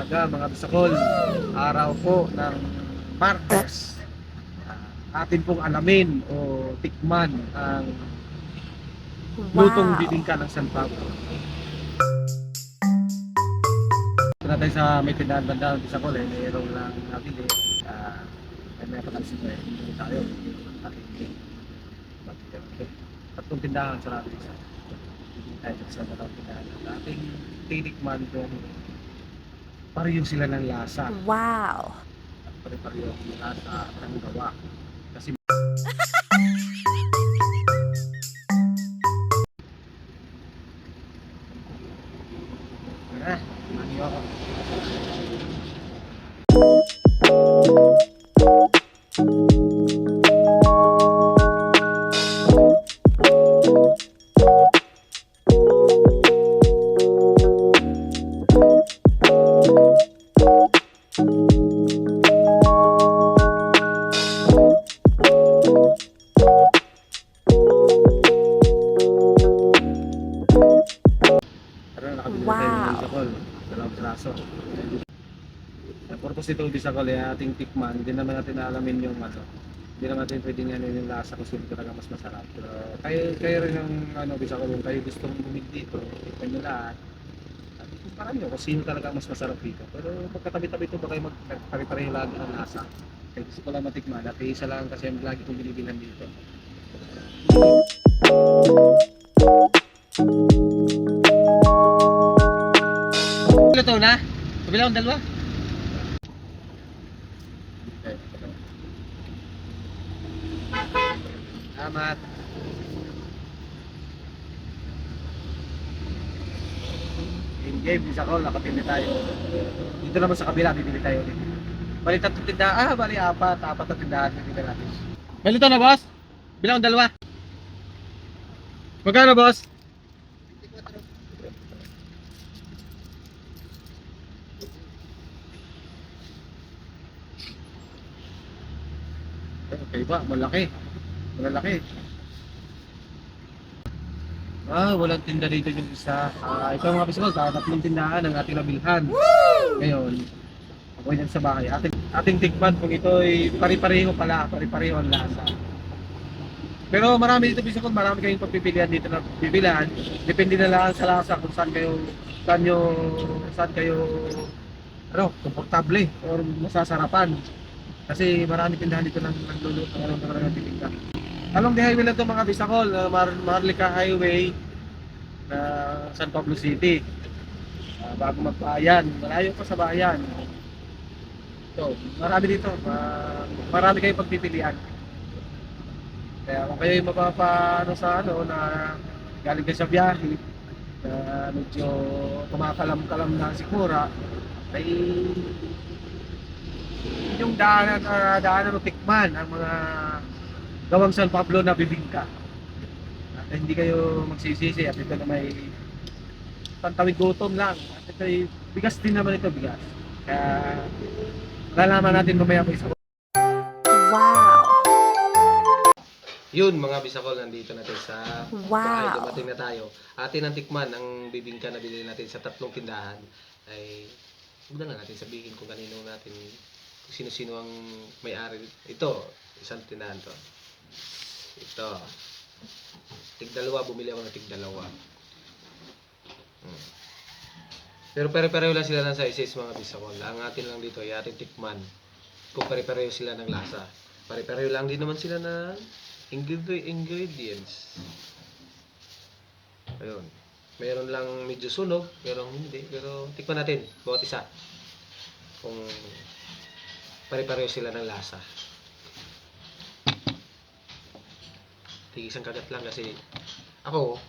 umaga mga bisakol. Araw po ng Martes. Atin pong alamin o tikman ang lutong Wow! bibingka ng San Pablo. Ito na tayo sa may tindahan banda ng bisakol mayroong lang nabili. May patalsin na hindi tayo. Ating tatlong tindahan sa natin isa. Hindi tayo sa tatlong tindahan. Ating tinikman kung pareho sila ng lasa. Wow! Pare-pareho ang lasa ng gawa. Kasi maniyo ako. Pero nakabili na tayo ng Wow! bisakol. Dalawang piraso. Ang purpose nito bisakol ay ating tikman. Hindi naman natin alamin yung ano. Hindi naman natin pwedeng ano yung lasa kung sino talaga mas masarap. Pero kayo rin ang ano bisakol kung kayo gustong bumili dito. Tikman nyo lahat. Parang nyo kung sino talaga mas masarap dito. Pero magkatabi-tabi ito ba kayo magpare-pareho lang ang lasa. Kaya gusto ko lang matikman. At isa lang kasi ang lagi kong binibilhan dito. Luto na? Kabila akong dalawa? Okay. Salamat. In game, isa ko, nakapili tayo. Dito naman sa kabila, bibili tayo ulit. Bali tatlong tindahan, bali apat na tindahan bibili natin. May luto na boss? Bilang dalawa. Magkano boss? Okay ba? Malaki. Malaki. Walang tinda dito yung isa. Ito mga bisol, tatlong tindahan ang ating nabilhan. Ngayon, ako yan sa bahay. Ating tikman kung ito ay pare-pareho pala, pare-pareho ang lasa. Pero marami dito bisol, marami kayong pagpipilian dito na bibilhan. Depende na lang sa lasa kung saan kayo komportable or masasarapan. Kasi marami tindahan dito ng nagluluto ng titinda. Along the highway lang ito mga bisakol, Marlica Highway na San Pablo City. Bago magbayan, malayo pa sa bayan. So, marami dito, marami kayong pagpipilian. Kaya kung kayo mapapano sa ano na galing kayo sa biyahe na medyo kumakalam-kalam na sikmura, ay yung daanan o tikman ang mga gawang San Pablo na bibingka. At hindi kayo magsisisi at ito na may pantawid gutom lang. At ito ay bigas din naman ito bigas. Kaya malalaman natin mamaya po isa. Wow! Yun mga bisakol, nandito natin sa bahay, Wow! dumating na tayo. Atin ang tikman, ang bibingka na bilhin natin sa tatlong tindahan ay huwag na lang natin sabihin kung kanino natin, kung sino-sino ang may-ari. Ito, isang tindahan to. Ito. Tig-dalawa, bumili ako ng tig-dalawa. Pero pare-pareho lang sila ng sizes mga bisakol. Ang atin lang dito ay ating tikman kung pare-pareho sila ng lasa. Pare-pareho lang din naman sila ng ingredients. Ayun. Meron lang medyo sunog, merong hindi. Pero tikman natin, bawat isa. Kung pare-pareho sila ng lasa. Isang kagat lang kasi ako,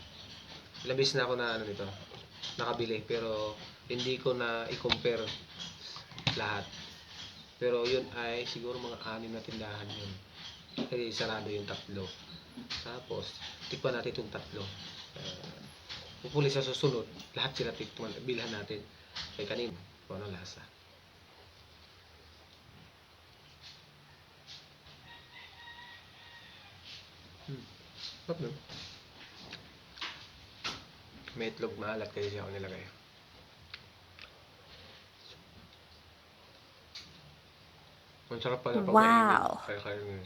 ilang beses na ako na nito, nakabili. Pero hindi ko na i-compare lahat. Pero yun ay siguro mga 6 na tindahan yun. Kasi sarado yung tatlo. Tapos, tikman natin itong tatlo. Pupuli sa susunod, lahat sila tikman, bilhan natin. Kay kanino, kung anong lasa. Sarap no? May itlog maalat kasi siya ako nilagay. Ang sarap pala pag mainit. Wow. Kaya ngayon.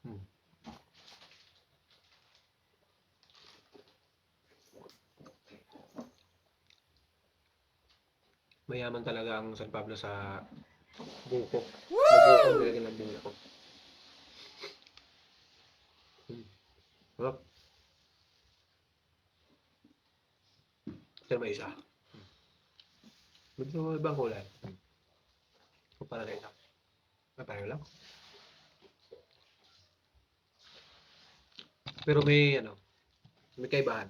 Hmm. Mayaman talaga ang San Pablo sa buko. Mabuko talaga ng buko. Sarap. Pero may isa. Gusto mo ibang kulay? Kumpara na isa. Pareho lang. Pero may ano, may kaibahan.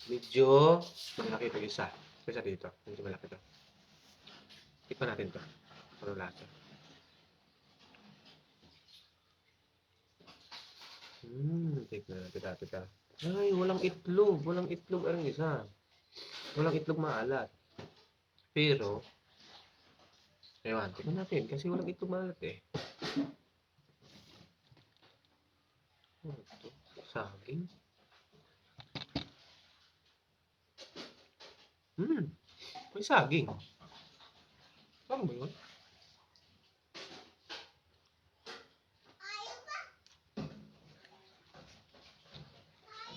Medyo malaki ito isa. Kaysa dito. Medyo malaki ito. Tikman natin ito. Ano lasa? Tikman natin dati ka. Ay, walang itlog. Walang itlog ang isa. Walang itlog maalat. Pero, ewan, tikman natin. Kasi walang itlog maalat eh. Ano ito? Saging? May saging. Ano ba yun?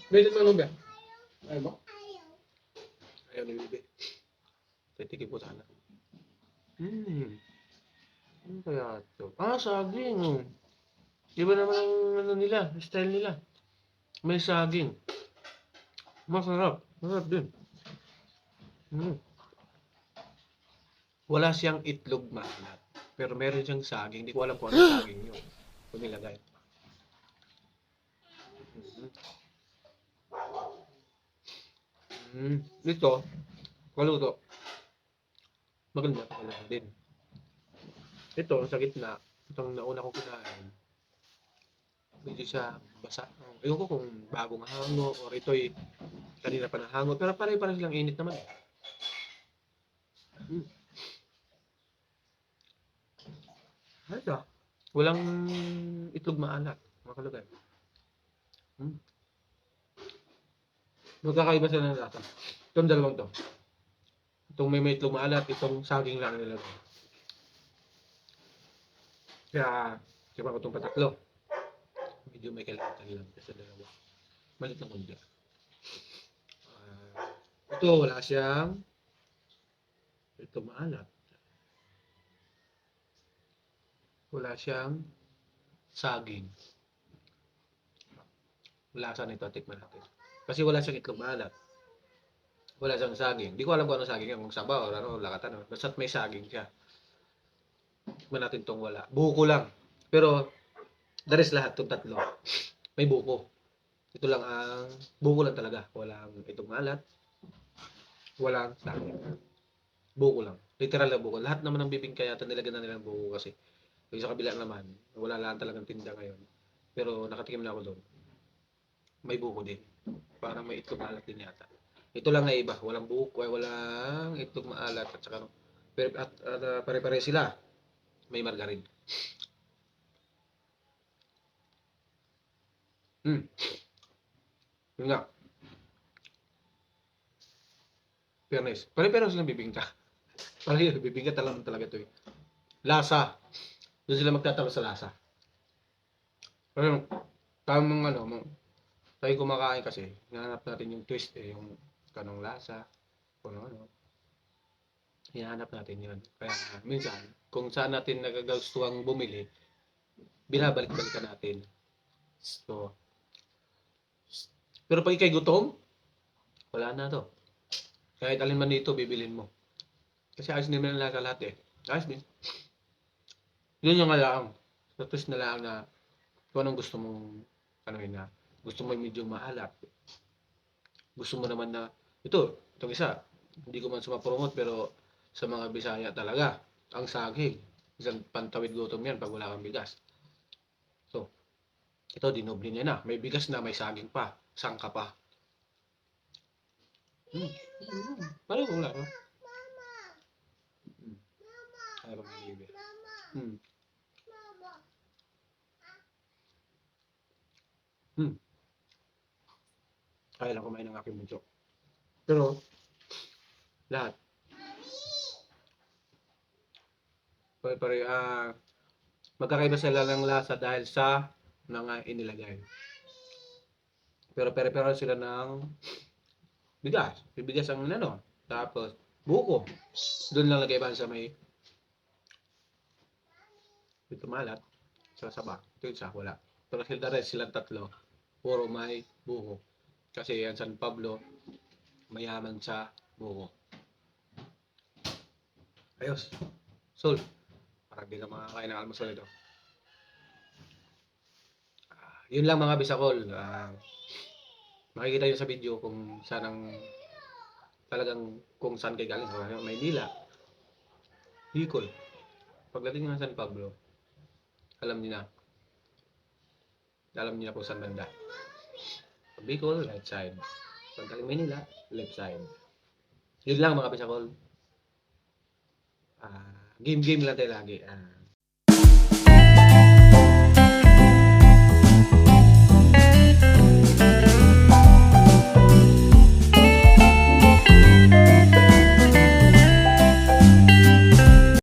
Pwede mo ba? Ayaw mo? Ayaw ni Bibi. Titikin ko sana. Ano kaya ito? Ah, saging. Iba naman ang ano nila, style nila. May saging. Masarap. Masarap din. Wala siyang itlog maalat. Pero meron siyang saging. Hindi ko alam kung ano saging yun. Kung nilagay. Ito, kaluto. Maganda pala din. Ito, sa gitna, itong nauna kong kinain, medyo siya basa. Ewan ko kung bagong hango or ito'y kanina pa nahango. Pero pare-pares lang init naman. Ito, walang itlog maalat. Mga kalugay. Magkakaiba sila ng lasa. Itong dalawang to. Itong may itlog maalat, itong saging lang nilagay. Kaya, siya ko itong patatlo. Medyo may kalahatan lang sa dalawa. Malit lang kundi. Ito, wala siyang itlog maalat. Wala siyang saging. Lasa nito, tikman natin. Kasi wala siyang itlog maalat. Wala siyang saging. Hindi ko alam kung ano saging yan. Kung sabaw, ano, lakatan. Basta't may saging siya. Tikman natin itong wala. Buko lang. Pero, the rest lahat, itong tatlo. May buko. Ito lang ang buko lang talaga. Walang itlog maalat. Walang saging. Buko lang. Literal na buko. Lahat naman ng bibingka yata nilagyan na nilang buko kasi. Yung sa kabila naman, wala lang talagang tinda ngayon. Pero nakatikim na ako doon. May buko din. Parang may itlog maalat din yata. Ito lang na iba, walang buhok, walang itlog maalat at saka pare-pare sila. May margarine. Yun nga. Fairness. Pare-pare silang bibingka. Parang bibingka talaga ito eh. Lasa. Doon sila magtatalo sa lasa. Pero tamang ano, tayo kumakain kasi, hinahanap natin yung twist eh, yung kanong lasa, kung ano. Hinahanap natin yun. Kaya minsan, kung saan natin nagagastuang bumili, binabalik-balikan natin. So, pero pag ikay gutom, wala na to. Kahit alin man dito, bibilin mo. Kasi ayos din naman sa lahat eh. Ayos din. Yun yung alaang. So, twist na lang na kung anong gusto mong ano yun na. Gusto mo medyo maalat. Gusto mo naman na, itong isa, hindi ko man sumapromote pero sa mga Bisaya talaga, ang saging. Isang pantawid gutom yan pag wala kang bigas. So, ito dinoble niya na. May bigas na, may saging pa. Sangka pa. Pareho wala, no? Ayaw bang hindi. Tancho. Pero, lahat. Pare-pare, magkakaiba sila ng lasa dahil sa mga inilagay. Pero pare-pare sila ng bigas. May bigas ang ano. Tapos, buko. Doon lang nagkaiba sa may ito malat. Sa saba. Ito yung sa wala. Pero sila rin silang tatlo. Puro may buko. Kasi yan San Pablo, mayaman sa buko. Ayos. Sol. Parang di ka makakain ng almusal ito. Yun lang mga bisakol. Makikita nyo sa video kung saan ang talagang kung saan kayo galing. Maynila, Bicol. Pagdating ng San Pablo, alam niyo na. Alam niyo na kung saan banda. Pag Bicol, right side. Pag galing Maynila, left side. Yun lang mga bisakol. Game-game lang tayo lagi.